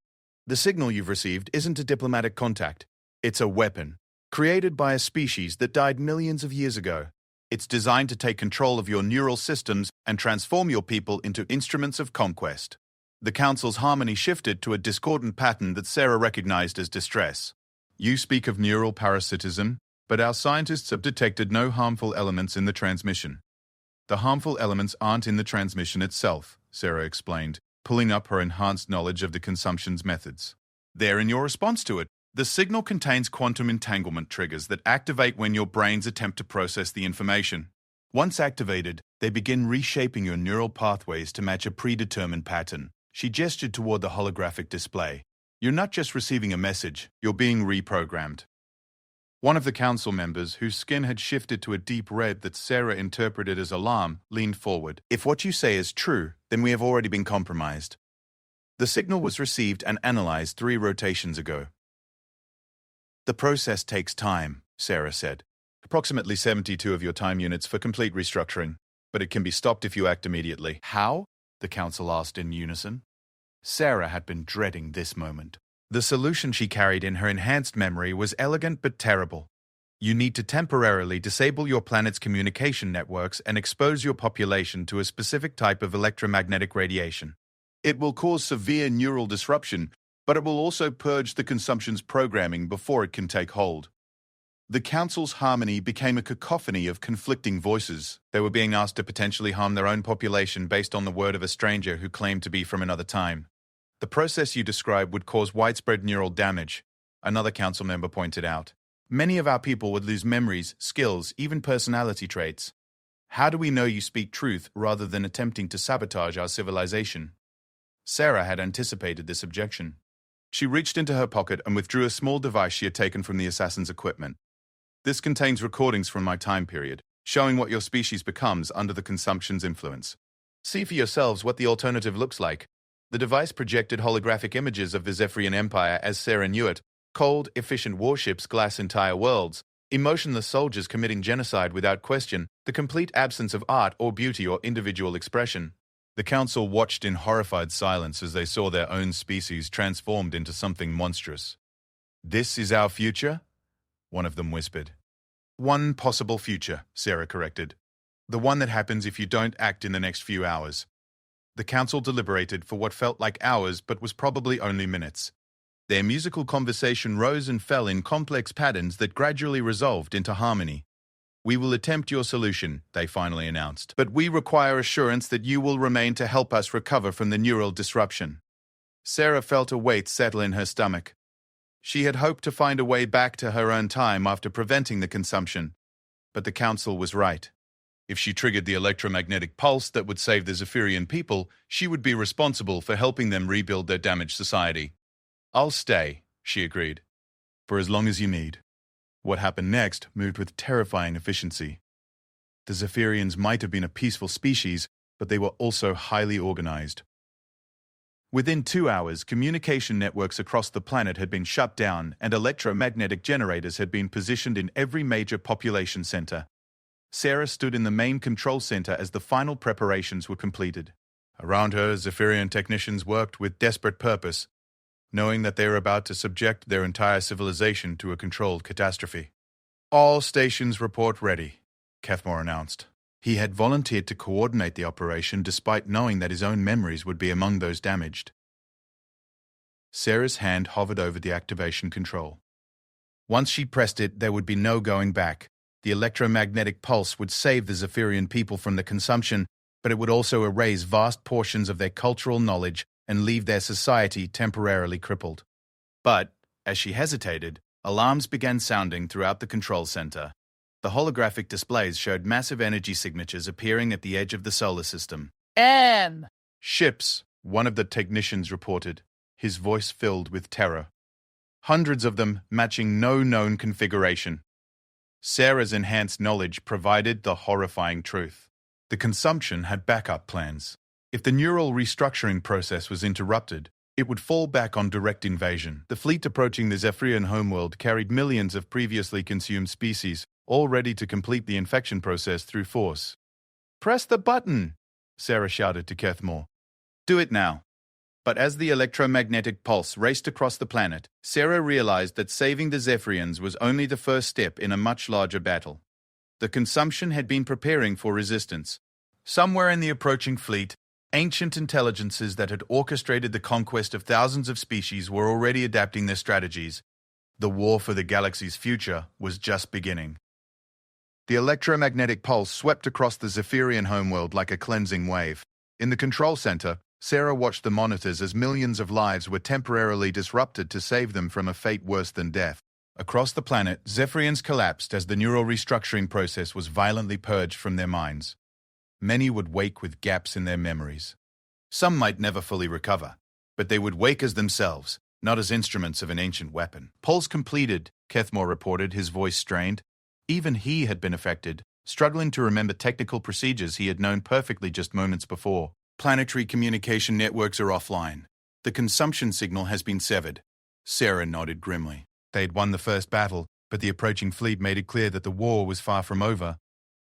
The signal you've received isn't a diplomatic contact. It's a weapon, created by a species that died millions of years ago. It's designed to take control of your neural systems and transform your people into instruments of conquest. The Council's harmony shifted to a discordant pattern that Sarah recognized as distress. You speak of neural parasitism, but our scientists have detected no harmful elements in the transmission. The harmful elements aren't in the transmission itself, Sarah explained, pulling up her enhanced knowledge of the consumption's methods. They're in your response to it. The signal contains quantum entanglement triggers that activate when your brains attempt to process the information. Once activated, they begin reshaping your neural pathways to match a predetermined pattern. She gestured toward the holographic display. You're not just receiving a message, you're being reprogrammed. One of the council members, whose skin had shifted to a deep red that Sarah interpreted as alarm, leaned forward. If what you say is true, then we have already been compromised. The signal was received and analyzed 3 rotations ago. The process takes time, Sarah said. Approximately 72 of your time units for complete restructuring, but it can be stopped if you act immediately. How? The council asked in unison. Sarah had been dreading this moment. The solution she carried in her enhanced memory was elegant but terrible. You need to temporarily disable your planet's communication networks and expose your population to a specific type of electromagnetic radiation. It will cause severe neural disruption, but it will also purge the consumption's programming before it can take hold. The council's harmony became a cacophony of conflicting voices. They were being asked to potentially harm their own population based on the word of a stranger who claimed to be from another time. The process you describe would cause widespread neural damage, another council member pointed out. Many of our people would lose memories, skills, even personality traits. How do we know you speak truth rather than attempting to sabotage our civilization? Sarah had anticipated this objection. She reached into her pocket and withdrew a small device she had taken from the assassin's equipment. This contains recordings from my time period, showing what your species becomes under the consumption's influence. See for yourselves what the alternative looks like. The device projected holographic images of the Zephyrian Empire as Sarah knew it: cold, efficient warships glass entire worlds, emotionless soldiers committing genocide without question, the complete absence of art or beauty or individual expression. The council watched in horrified silence as they saw their own species transformed into something monstrous. "This is our future?" one of them whispered. "One possible future," Sarah corrected. "The one that happens if you don't act in the next few hours." The council deliberated for what felt like hours but was probably only minutes. Their musical conversation rose and fell in complex patterns that gradually resolved into harmony. "We will attempt your solution," they finally announced, "but we require assurance that you will remain to help us recover from the neural disruption." Sarah felt a weight settle in her stomach. She had hoped to find a way back to her own time after preventing the consumption. But the council was right. If she triggered the electromagnetic pulse that would save the Zephyrian people, she would be responsible for helping them rebuild their damaged society. "I'll stay," she agreed, "for as long as you need." What happened next moved with terrifying efficiency. The Zephyrians might have been a peaceful species, but they were also highly organized. Within 2 hours, communication networks across the planet had been shut down and electromagnetic generators had been positioned in every major population center. Sarah stood in the main control center as the final preparations were completed. Around her, Zephyrian technicians worked with desperate purpose, knowing that they were about to subject their entire civilization to a controlled catastrophe. "All stations report ready," Kethmore announced. He had volunteered to coordinate the operation despite knowing that his own memories would be among those damaged. Sarah's hand hovered over the activation control. Once she pressed it, there would be no going back. The electromagnetic pulse would save the Zephyrian people from the consumption, but it would also erase vast portions of their cultural knowledge and leave their society temporarily crippled. But, as she hesitated, alarms began sounding throughout the control center. The holographic displays showed massive energy signatures appearing at the edge of the solar system. N. "Ships," one of the technicians reported, his voice filled with terror. Hundreds of them, matching no known configuration. Sarah's enhanced knowledge provided the horrifying truth. The consumption had backup plans. If the neural restructuring process was interrupted, it would fall back on direct invasion. The fleet approaching the Zephyrian homeworld carried millions of previously consumed species, all ready to complete the infection process through force. "Press the button," Sarah shouted to Kethmore. "Do it now." But as the electromagnetic pulse raced across the planet, Sarah realized that saving the Zephyrians was only the first step in a much larger battle. The consumption had been preparing for resistance. Somewhere in the approaching fleet, ancient intelligences that had orchestrated the conquest of thousands of species were already adapting their strategies. The war for the galaxy's future was just beginning. The electromagnetic pulse swept across the Zephyrian homeworld like a cleansing wave. In the control center, Sarah watched the monitors as millions of lives were temporarily disrupted to save them from a fate worse than death. Across the planet, Zephyrians collapsed as the neural restructuring process was violently purged from their minds. Many would wake with gaps in their memories. Some might never fully recover, but they would wake as themselves, not as instruments of an ancient weapon. "Pulse completed," Kethmore reported, his voice strained. Even he had been affected, struggling to remember technical procedures he had known perfectly just moments before. "Planetary communication networks are offline. The consumption signal has been severed." Sarah nodded grimly. They had won the first battle, but the approaching fleet made it clear that the war was far from over.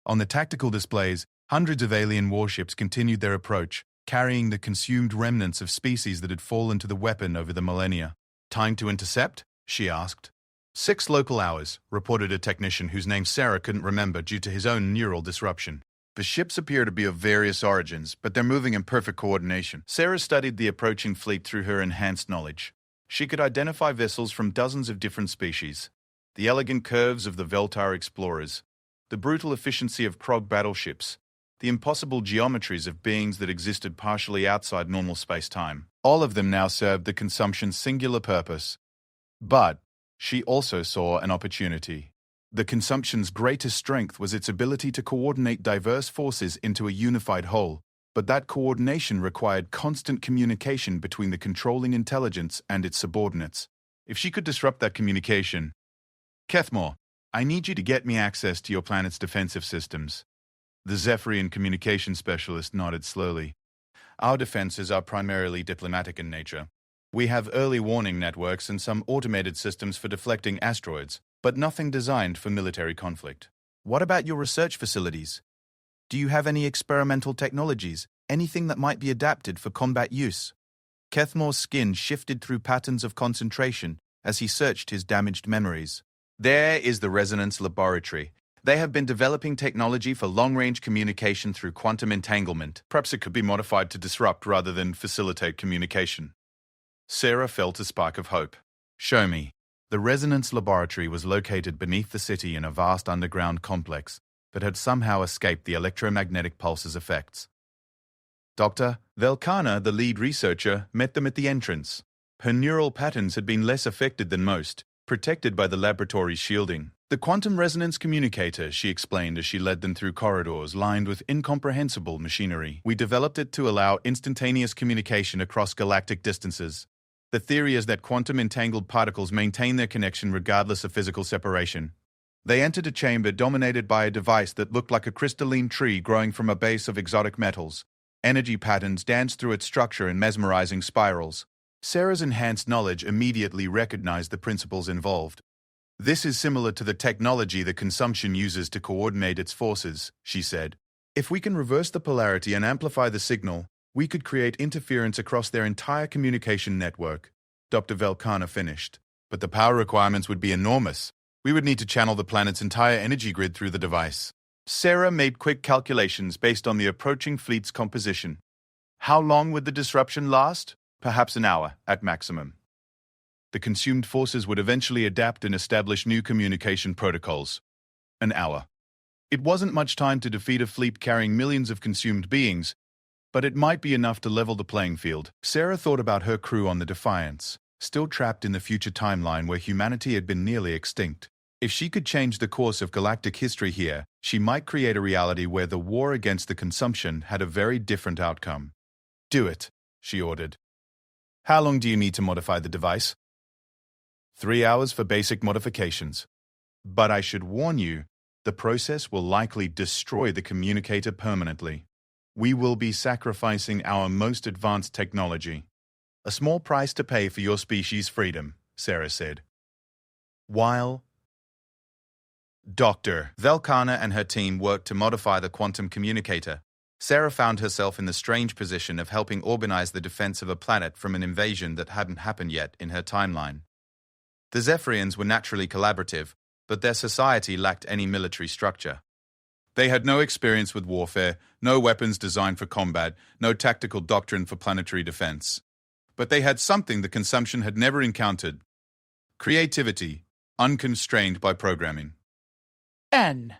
On the tactical displays, hundreds of alien warships continued their approach, carrying the consumed remnants of species that had fallen to the weapon over the millennia. "Time to intercept?" she asked. 6 local hours, reported a technician whose name Sarah couldn't remember due to his own neural disruption. "The ships appear to be of various origins, but they're moving in perfect coordination." Sarah studied the approaching fleet through her enhanced knowledge. She could identify vessels from dozens of different species. The elegant curves of the Veltar explorers, the brutal efficiency of Krog battleships, the impossible geometries of beings that existed partially outside normal space-time. All of them now served the consumption's singular purpose. But she also saw an opportunity. The consumption's greatest strength was its ability to coordinate diverse forces into a unified whole, but that coordination required constant communication between the controlling intelligence and its subordinates. If she could disrupt that communication... "Kethmore, I need you to get me access to your planet's defensive systems." The Zephyrian communication specialist nodded slowly. "Our defenses are primarily diplomatic in nature. We have early warning networks and some automated systems for deflecting asteroids, but nothing designed for military conflict." "What about your research facilities? Do you have any experimental technologies, anything that might be adapted for combat use?" Kethmore's skin shifted through patterns of concentration as he searched his damaged memories. "There is the Resonance Laboratory. They have been developing technology for long-range communication through quantum entanglement. Perhaps it could be modified to disrupt rather than facilitate communication." Sarah felt a spark of hope. "Show me." The Resonance Laboratory was located beneath the city in a vast underground complex that had somehow escaped the electromagnetic pulse's effects. Dr. Velkana, the lead researcher, met them at the entrance. Her neural patterns had been less affected than most, protected by the laboratory's shielding. The quantum resonance communicator, she explained as she led them through corridors lined with incomprehensible machinery. We developed it to allow instantaneous communication across galactic distances. The theory is that quantum entangled particles maintain their connection regardless of physical separation. They entered a chamber dominated by a device that looked like a crystalline tree growing from a base of exotic metals. Energy patterns danced through its structure in mesmerizing spirals. Sarah's enhanced knowledge immediately recognized the principles involved. This is similar to the technology the consumption uses to coordinate its forces, she said. If we can reverse the polarity and amplify the signal, we could create interference across their entire communication network. Dr. Velkana finished. But the power requirements would be enormous. We would need to channel the planet's entire energy grid through the device. Sarah made quick calculations based on the approaching fleet's composition. How long would the disruption last? Perhaps an hour, at maximum. The consumed forces would eventually adapt and establish new communication protocols. An hour. It wasn't much time to defeat a fleet carrying millions of consumed beings, but it might be enough to level the playing field. Sarah thought about her crew on the Defiance, still trapped in the future timeline where humanity had been nearly extinct. If she could change the course of galactic history here, she might create a reality where the war against the consumption had a very different outcome. Do it, she ordered. How long do you need to modify the device? 3 hours for basic modifications. But I should warn you, the process will likely destroy the communicator permanently. We will be sacrificing our most advanced technology. A small price to pay for your species' freedom, Sarah said. While Dr. Velkana and her team worked to modify the quantum communicator, Sarah found herself in the strange position of helping organize the defense of a planet from an invasion that hadn't happened yet in her timeline. The Zephyrians were naturally collaborative, but their society lacked any military structure. They had no experience with warfare, no weapons designed for combat, no tactical doctrine for planetary defense. But they had something the consumption had never encountered: creativity, unconstrained by programming. N.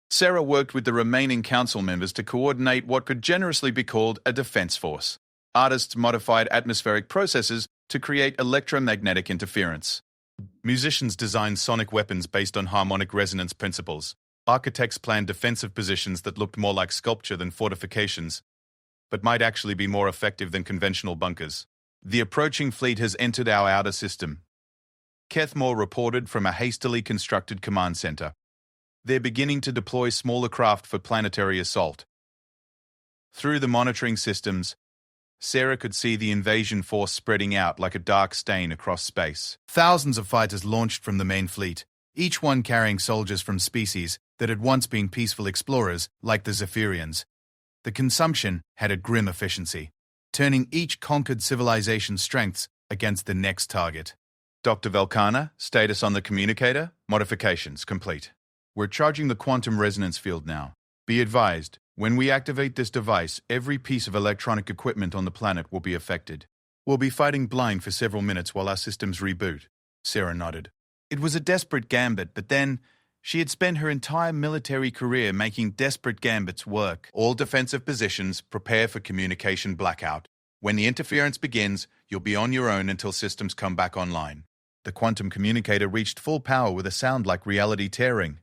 Sarah worked with the remaining council members to coordinate what could generously be called a defense force. Artists modified atmospheric processes to create electromagnetic interference. Musicians designed sonic weapons based on harmonic resonance principles. Architects planned defensive positions that looked more like sculpture than fortifications, but might actually be more effective than conventional bunkers. The approaching fleet has entered our outer system, Kethmore reported from a hastily constructed command center. They're beginning to deploy smaller craft for planetary assault. Through the monitoring systems, Sarah could see the invasion force spreading out like a dark stain across space. Thousands of fighters launched from the main fleet, each one carrying soldiers from species that had once been peaceful explorers, like the Zephyrians. The consumption had a grim efficiency, turning each conquered civilization's strengths against the next target. Dr. Velkana, status on the communicator, modifications complete. We're charging the quantum resonance field now. Be advised, when we activate this device, every piece of electronic equipment on the planet will be affected. We'll be fighting blind for several minutes while our systems reboot. Sarah nodded. It was a desperate gambit, but then she had spent her entire military career making desperate gambits work. All defensive positions prepare for communication blackout. When the interference begins, you'll be on your own until systems come back online. The quantum communicator reached full power with a sound like reality tearing.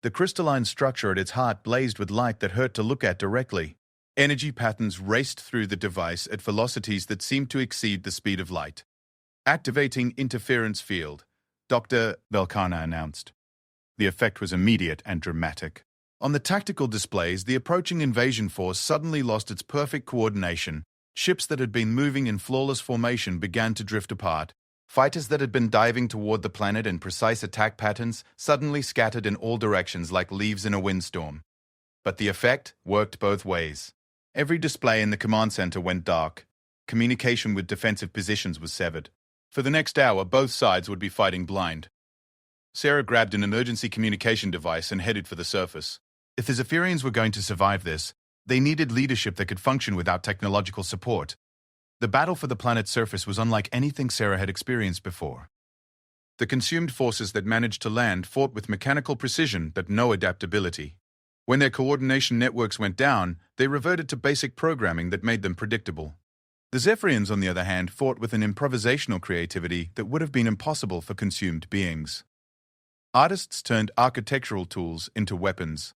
The crystalline structure at its heart blazed with light that hurt to look at directly. Energy patterns raced through the device at velocities that seemed to exceed the speed of light. Activating interference field, Dr. Velkana announced. The effect was immediate and dramatic. On the tactical displays, the approaching invasion force suddenly lost its perfect coordination. Ships that had been moving in flawless formation began to drift apart. Fighters that had been diving toward the planet in precise attack patterns suddenly scattered in all directions like leaves in a windstorm. But the effect worked both ways. Every display in the command center went dark. Communication with defensive positions was severed. For the next hour, both sides would be fighting blind. Sarah grabbed an emergency communication device and headed for the surface. If the Zephyrians were going to survive this, they needed leadership that could function without technological support. The battle for the planet's surface was unlike anything Sarah had experienced before. The consumed forces that managed to land fought with mechanical precision but no adaptability. When their coordination networks went down, they reverted to basic programming that made them predictable. The Zephyrians, on the other hand, fought with an improvisational creativity that would have been impossible for consumed beings. Artists turned architectural tools into weapons.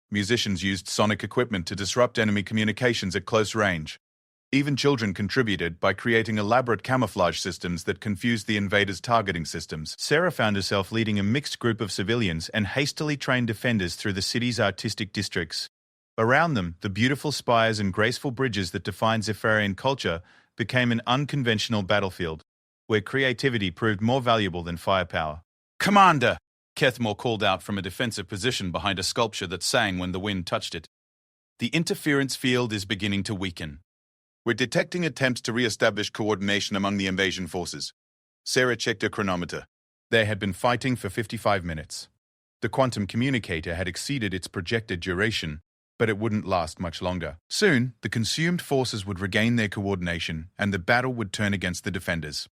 Musicians used sonic equipment to disrupt enemy communications at close range. Even children contributed by creating elaborate camouflage systems that confused the invaders' targeting systems. Sarah found herself leading a mixed group of civilians and hastily trained defenders through the city's artistic districts. Around them, the beautiful spires and graceful bridges that define Zephyrian culture became an unconventional battlefield, where creativity proved more valuable than firepower. "Commander!" Kethmore called out from a defensive position behind a sculpture that sang when the wind touched it. "The interference field is beginning to weaken. We're detecting attempts to re-establish coordination among the invasion forces." Sarah checked her chronometer. They had been fighting for 55 minutes. The quantum communicator had exceeded its projected duration, but it wouldn't last much longer. Soon, the consumed forces would regain their coordination, and the battle would turn against the defenders.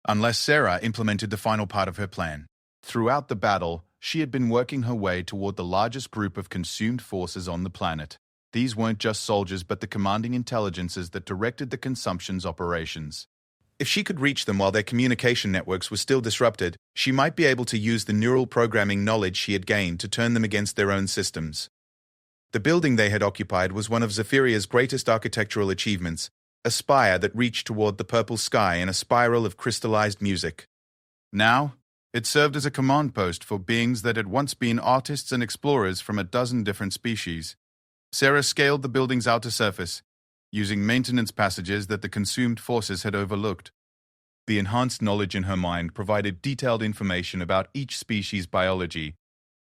Unless Sarah implemented the final part of her plan. Throughout the battle, she had been working her way toward the largest group of consumed forces on the planet. These weren't just soldiers but the commanding intelligences that directed the consumption's operations. If she could reach them while their communication networks were still disrupted, she might be able to use the neural programming knowledge she had gained to turn them against their own systems. The building they had occupied was one of Zephiria's greatest architectural achievements, a spire that reached toward the purple sky in a spiral of crystallized music. Now, it served as a command post for beings that had once been artists and explorers from a dozen different species. Sarah scaled the building's outer surface, using maintenance passages that the consumed forces had overlooked. The enhanced knowledge in her mind provided detailed information about each species' biology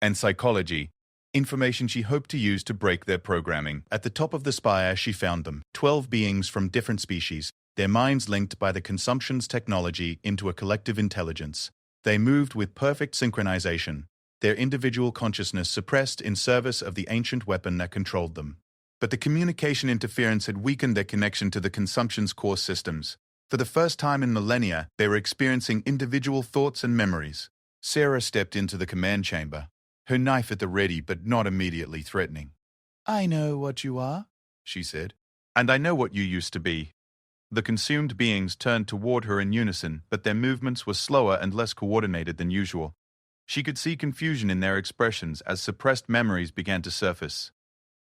and psychology, information she hoped to use to break their programming. At the top of the spire, she found them, 12 beings from different species, their minds linked by the consumption's technology into a collective intelligence. They moved with perfect synchronization, their individual consciousness suppressed in service of the ancient weapon that controlled them. But the communication interference had weakened their connection to the consumption's core systems. For the first time in millennia, they were experiencing individual thoughts and memories. Sarah stepped into the command chamber, her knife at the ready but not immediately threatening. "I know what you are," she said. "And I know what you used to be." The consumed beings turned toward her in unison, but their movements were slower and less coordinated than usual. She could see confusion in their expressions as suppressed memories began to surface.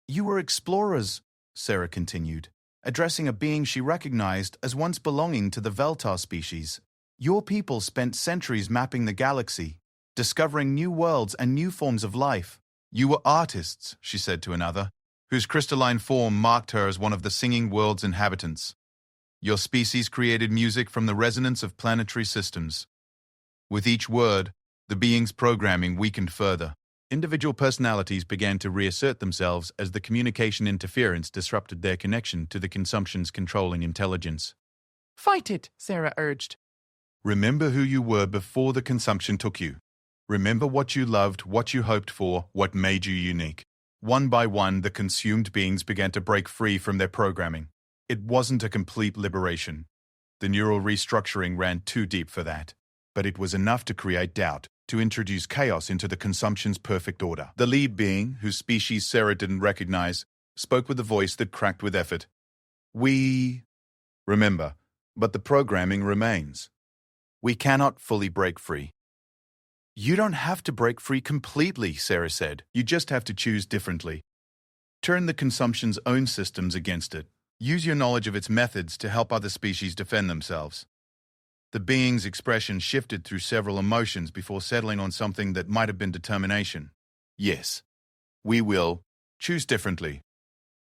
"You were explorers," Sarah continued, addressing a being she recognized as once belonging to the Veltar species. "Your people spent centuries mapping the galaxy, discovering new worlds and new forms of life." "You were artists," she said to another, whose crystalline form marked her as one of the singing world's inhabitants. "Your species created music from the resonance of planetary systems." With each word, the being's programming weakened further. Individual personalities began to reassert themselves as the communication interference disrupted their connection to the consumption's controlling intelligence. Fight it, Sarah urged. Remember who you were before the consumption took you. Remember what you loved, what you hoped for, what made you unique. One by one, the consumed beings began to break free from their programming. It wasn't a complete liberation. The neural restructuring ran too deep for that. But it was enough to create doubt, to introduce chaos into the consumption's perfect order. The lead being, whose species Sarah didn't recognize, spoke with a voice that cracked with effort. "We remember, but the programming remains. We cannot fully break free." "You don't have to break free completely," Sarah said. "You just have to choose differently. Turn the consumption's own systems against it. Use your knowledge of its methods to help other species defend themselves." The being's expression shifted through several emotions before settling on something that might have been determination. "Yes, we will. Choose differently."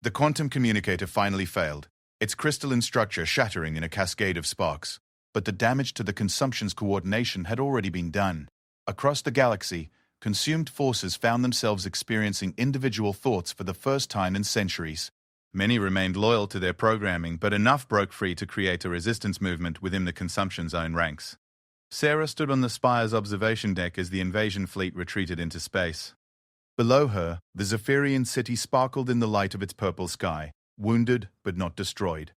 The quantum communicator finally failed, its crystalline structure shattering in a cascade of sparks. But the damage to the consumption's coordination had already been done. Across the galaxy, consumed forces found themselves experiencing individual thoughts for the first time in centuries. Many remained loyal to their programming, but enough broke free to create a resistance movement within the consumption's own ranks. Sarah stood on the spire's observation deck as the invasion fleet retreated into space. Below her, the Zephyrian city sparkled in the light of its purple sky, wounded but not destroyed.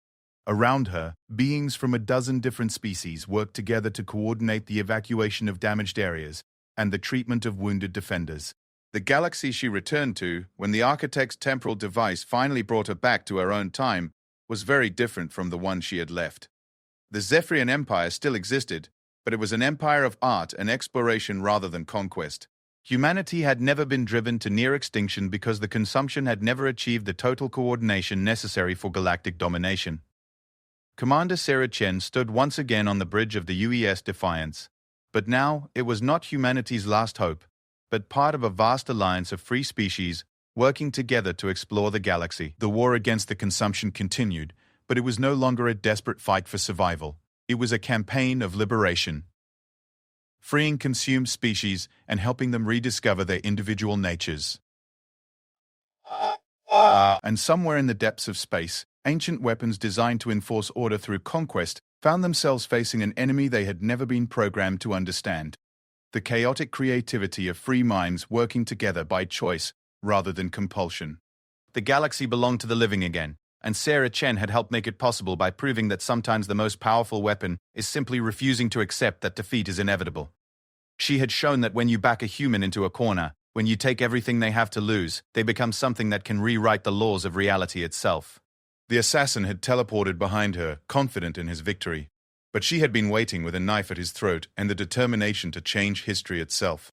Around her, beings from a dozen different species worked together to coordinate the evacuation of damaged areas and the treatment of wounded defenders. The galaxy she returned to, when the architect's temporal device finally brought her back to her own time, was very different from the one she had left. The Zephyrian Empire still existed, but it was an empire of art and exploration rather than conquest. Humanity had never been driven to near extinction because the consumption had never achieved the total coordination necessary for galactic domination. Commander Sarah Chen stood once again on the bridge of the UES Defiance. But now, it was not humanity's last hope, but part of a vast alliance of free species working together to explore the galaxy. The war against the consumption continued, but it was no longer a desperate fight for survival. It was a campaign of liberation. Freeing consumed species and helping them rediscover their individual natures. And somewhere in the depths of space, ancient weapons designed to enforce order through conquest found themselves facing an enemy they had never been programmed to understand. The chaotic creativity of free minds working together by choice rather than compulsion. The galaxy belonged to the living again, and Sarah Chen had helped make it possible by proving that sometimes the most powerful weapon is simply refusing to accept that defeat is inevitable. She had shown that when you back a human into a corner, when you take everything they have to lose, they become something that can rewrite the laws of reality itself. The assassin had teleported behind her, confident in his victory. But she had been waiting with a knife at his throat and the determination to change history itself.